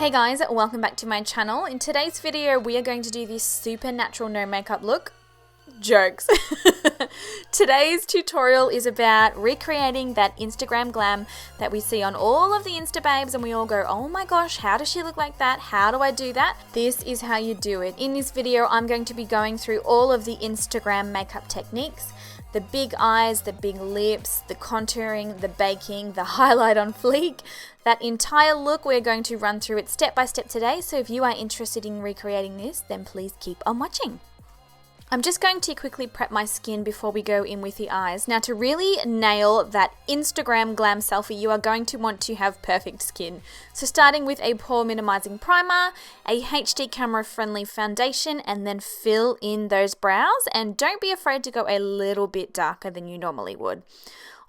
Hey guys, welcome back to my channel. In today's video, we are going to do this super natural no makeup look. Jokes. Today's tutorial is about recreating that Instagram glam that we see on all of the Insta babes and we all go, oh my gosh, how does she look like that? How do I do that? This is how you do it. In this video, I'm going to be going through all of the Instagram makeup techniques. The big eyes, the big lips, the contouring, the baking, the highlight on fleek. That entire look, we're going to run through it step by step today. So if you are interested in recreating this, then please keep on watching. I'm just going to quickly prep my skin before we go in with the eyes. Now, to really nail that Instagram glam selfie, you are going to want to have perfect skin. So starting with a pore minimizing primer, a HD camera friendly foundation, and then fill in those brows. And don't be afraid to go a little bit darker than you normally would.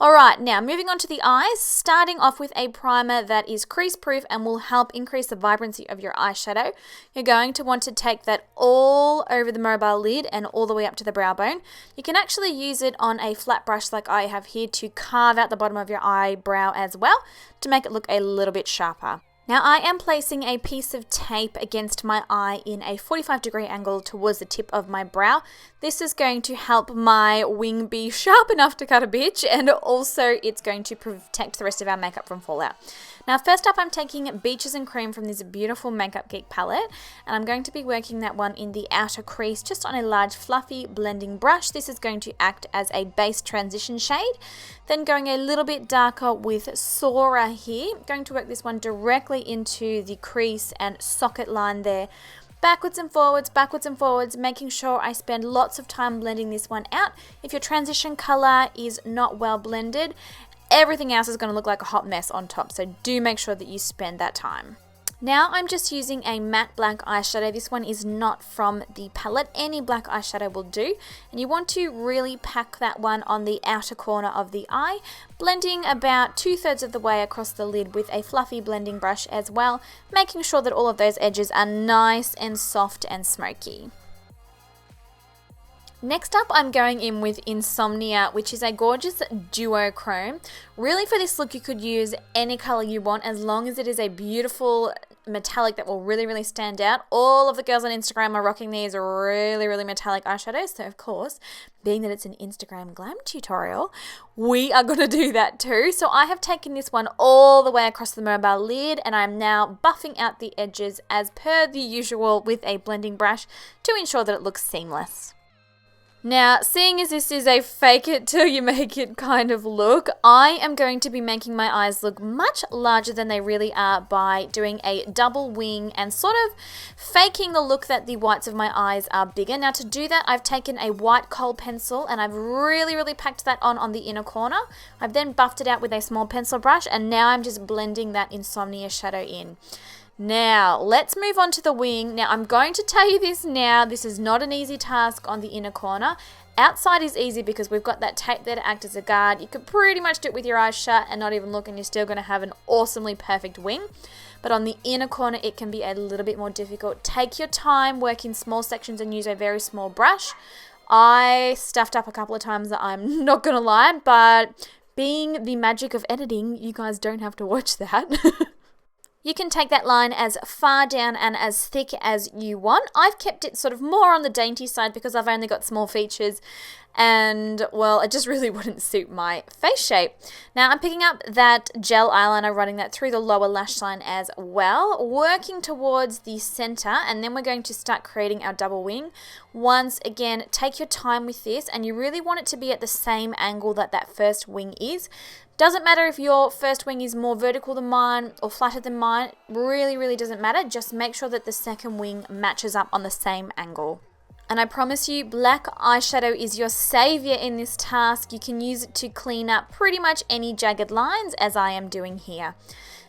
Alright, now moving on to the eyes, starting off with a primer that is crease proof and will help increase the vibrancy of your eyeshadow. You're going to want to take that all over the mobile lid and all the way up to the brow bone. You can actually use it on a flat brush like I have here to carve out the bottom of your eyebrow as well to make it look a little bit sharper. Now I am placing a piece of tape against my eye in a 45-degree angle towards the tip of my brow. This is going to help my wing be sharp enough to cut a bitch, and also it's going to protect the rest of our makeup from fallout. Now first up, I'm taking Beaches and Cream from this beautiful Makeup Geek palette, and I'm going to be working that one in the outer crease just on a large fluffy blending brush. This is going to act as a base transition shade. Then going a little bit darker with Sora here, going to work this one directly into the crease and socket line there. Backwards and forwards, making sure I spend lots of time blending this one out. If your transition color is not well blended, everything else is going to look like a hot mess on top, so do make sure that you spend that time. Now I'm just using a matte black eyeshadow. This one is not from the palette. Any black eyeshadow will do. And you want to really pack that one on the outer corner of the eye, blending about 2/3 of the way across the lid with a fluffy blending brush as well, making sure that all of those edges are nice and soft and smoky. Next up, I'm going in with Insomnia, which is a gorgeous duochrome. Really, for this look, you could use any color you want as long as it is a beautiful metallic that will really stand out. All of the girls on Instagram are rocking these really metallic eyeshadows. So, of course, being that it's an Instagram glam tutorial, we are going to do that too. So I have taken this one all the way across the mobile lid and I'm now buffing out the edges as per the usual with a blending brush to ensure that it looks seamless. Now, seeing as this is a fake it till you make it kind of look, I am going to be making my eyes look much larger than they really are by doing a double wing and sort of faking the look that the whites of my eyes are bigger. Now, to do that, I've taken a white kohl pencil and I've really packed that on the inner corner. I've then buffed it out with a small pencil brush and now I'm just blending that Insomnia shadow in. Now, let's move on to the wing. Now, I'm going to tell you this now. This is not an easy task on the inner corner. Outside is easy because we've got that tape there to act as a guard. You could pretty much do it with your eyes shut and not even look and you're still going to have an awesomely perfect wing. But on the inner corner, it can be a little bit more difficult. Take your time, work in small sections and use a very small brush. I stuffed up a couple of times, I'm not going to lie, but being the magic of editing, you guys don't have to watch that. You can take that line as far down and as thick as you want. I've kept it sort of more on the dainty side because I've only got small features and, well, it just really wouldn't suit my face shape. Now, I'm picking up that gel eyeliner, running that through the lower lash line as well, working towards the center, and then we're going to start creating our double wing. Once again, take your time with this, and you really want it to be at the same angle that that first wing is. Doesn't matter if your first wing is more vertical than mine or flatter than mine, really doesn't matter. Just make sure that the second wing matches up on the same angle. And I promise you, black eyeshadow is your savior in this task. You can use it to clean up pretty much any jagged lines as I am doing here.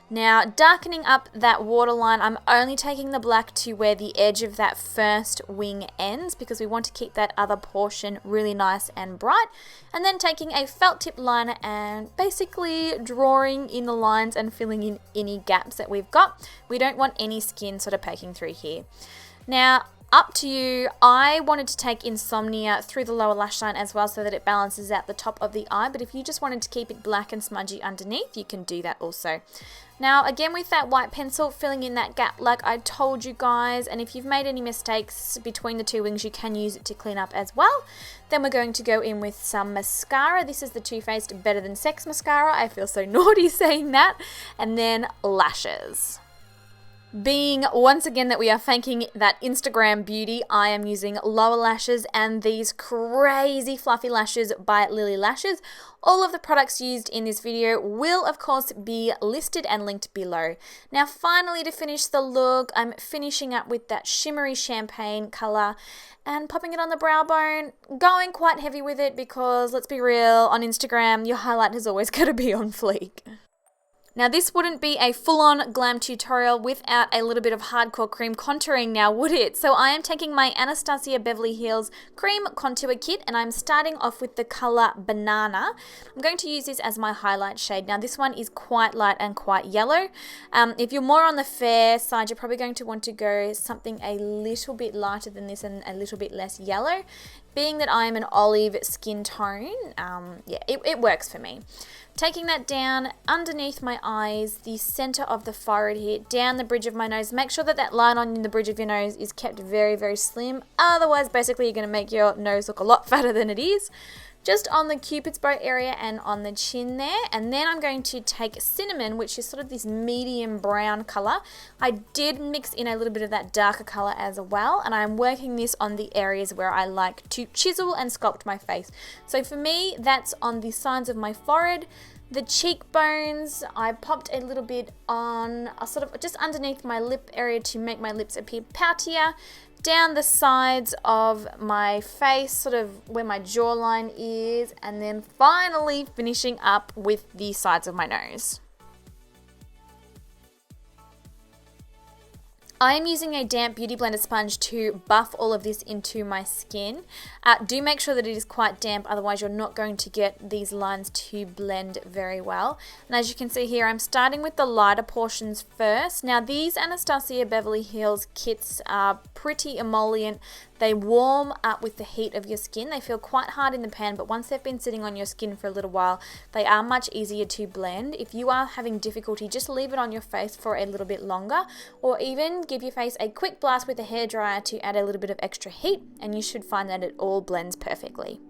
Now, darkening up that waterline, I'm only taking the black to where the edge of that first wing ends because we want to keep that other portion really nice and bright. And then taking a felt tip liner and basically drawing in the lines and filling in any gaps that we've got. We don't want any skin sort of poking through here. Now, Up to you. I wanted to take Insomnia through the lower lash line as well so that it balances out the top of the eye, but if you just wanted to keep it black and smudgy underneath, you can do that also. Now again, with that white pencil, filling in that gap like I told you guys, and if you've made any mistakes between the two wings, you can use it to clean up as well. Then we're going to go in with some mascara. This is the Too Faced Better Than Sex mascara. I feel so naughty saying that. And then lashes. Being once again that we are thanking that Instagram beauty, I am using lower lashes and these crazy fluffy lashes by Lily Lashes. All of the products used in this video will of course be listed and linked below. Now finally, to finish the look, I'm finishing up with that shimmery champagne color and popping it on the brow bone, going quite heavy with it because let's be real, on Instagram your highlight has always got to be on fleek. Now this wouldn't be a full-on glam tutorial without a little bit of hardcore cream contouring now, would it? So I am taking my Anastasia Beverly Hills Cream Contour Kit and I'm starting off with the color Banana. I'm going to use this as my highlight shade. Now this one is quite light and quite yellow. If you're more on the fair side, you're probably going to want to go something a little bit lighter than this and a little bit less yellow. Being that I am an olive skin tone, yeah, it works for me. Taking that down underneath my eyes, the center of the forehead here, down the bridge of my nose. Make sure that that line on the bridge of your nose is kept very, very slim. Otherwise, basically, you're going to make your nose look a lot fatter than it is. Just on the Cupid's bow area and on the chin there. And then I'm going to take Cinnamon, which is sort of this medium brown color. I did mix in a little bit of that darker color as well. And I'm working this on the areas where I like to chisel and sculpt my face. So for me, that's on the sides of my forehead. The cheekbones, I popped a little bit on sort of just underneath my lip area to make my lips appear poutier. Down the sides of my face, sort of where my jawline is, and then finally finishing up with the sides of my nose. I am using a damp Beauty Blender sponge to buff all of this into my skin. Do make sure that it is quite damp, otherwise you're not going to get these lines to blend very well. And as you can see here, I'm starting with the lighter portions first. Now these Anastasia Beverly Hills kits are pretty emollient. They warm up with the heat of your skin. They feel quite hard in the pan, but once they've been sitting on your skin for a little while, they are much easier to blend. If you are having difficulty, just leave it on your face for a little bit longer, or even give your face a quick blast with a hairdryer to add a little bit of extra heat, and you should find that it all blends perfectly.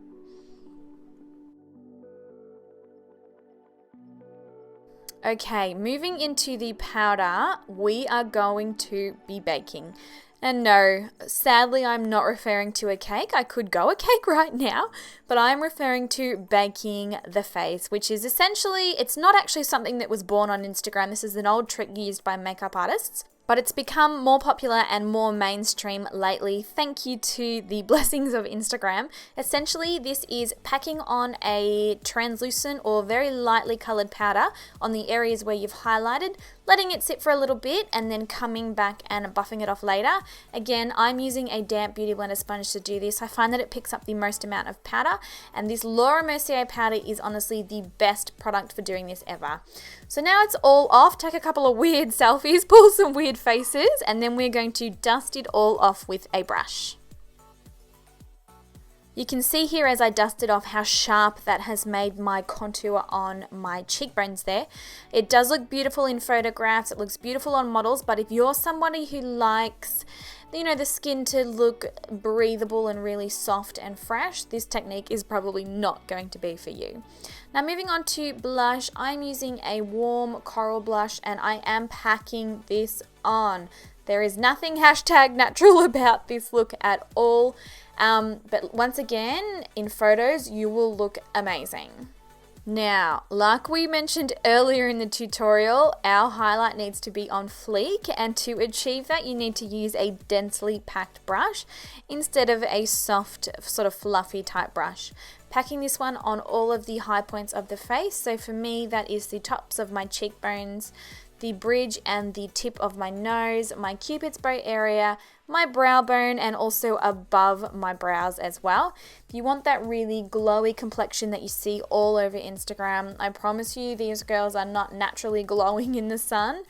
Okay, moving into the powder, we are going to be baking. And no, sadly I'm not referring to a cake. I could go a cake right now, but I'm referring to baking the face, which is essentially, it's not actually something that was born on Instagram. This is an old trick used by makeup artists. But it's become more popular and more mainstream lately, thank you to the blessings of Instagram. Essentially, this is packing on a translucent or very lightly colored powder on the areas where you've highlighted, letting it sit for a little bit and then coming back and buffing it off later. Again, I'm using a damp Beauty Blender sponge to do this. I find that it picks up the most amount of powder, and this Laura Mercier powder is honestly the best product for doing this ever. So now it's all off. Take a couple of weird selfies, pull some weird faces, and then we're going to dust it all off with a brush. You can see here as I dust it off how sharp that has made my contour on my cheekbones there. It does look beautiful in photographs, it looks beautiful on models, but if you're somebody who likes, you know, the skin to look breathable and really soft and fresh, this technique is probably not going to be for you. Now moving on to blush, I'm using a warm coral blush and I am packing this on. There is nothing #natural about this look at all. But once again, in photos, you will look amazing. Now, like we mentioned earlier in the tutorial, our highlight needs to be on fleek, and to achieve that, you need to use a densely packed brush instead of a soft, sort of fluffy type brush. Packing this one on all of the high points of the face. So for me, that is the tops of my cheekbones, the bridge and the tip of my nose, my Cupid's bow area, my brow bone, and also above my brows as well. If you want that really glowy complexion that you see all over Instagram, I promise you these girls are not naturally glowing in the sun.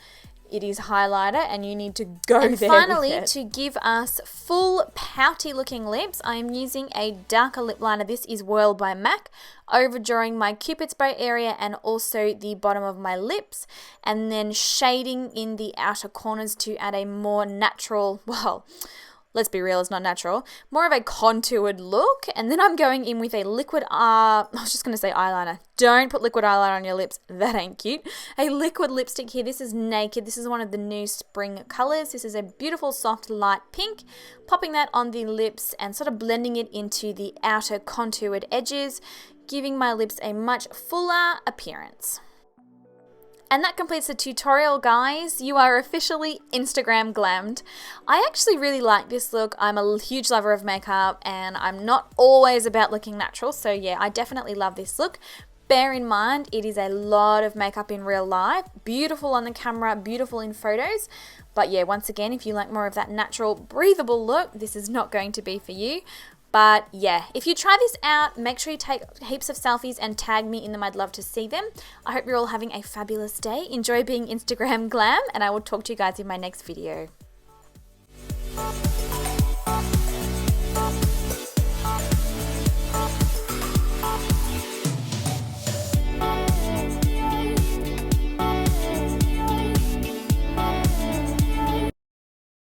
it is highlighter and you need to go And there finally, with it. To give us full pouty looking lips, I am using a darker lip liner. This is Whirl by MAC, overdrawing my Cupid's bow area and also the bottom of my lips, and then shading in the outer corners to add a more natural, well, let's be real, it's not natural, more of a contoured look. And then I'm going in with a liquid, I was just going to say eyeliner. Don't put liquid eyeliner on your lips. That ain't cute. A liquid lipstick here. This is Naked. This is one of the new spring colors. This is a beautiful soft light pink. Popping that on the lips and sort of blending it into the outer contoured edges, giving my lips a much fuller appearance. And that completes the tutorial, guys. You are officially Instagram glammed. I actually really like this look. I'm a huge lover of makeup and I'm not always about looking natural. So yeah, I definitely love this look. Bear in mind, it is a lot of makeup in real life. Beautiful on the camera, beautiful in photos. But yeah, once again, if you like more of that natural, breathable look, this is not going to be for you. But yeah, if you try this out, make sure you take heaps of selfies and tag me in them. I'd love to see them. I hope you're all having a fabulous day. Enjoy being Instagram glam, and I will talk to you guys in my next video.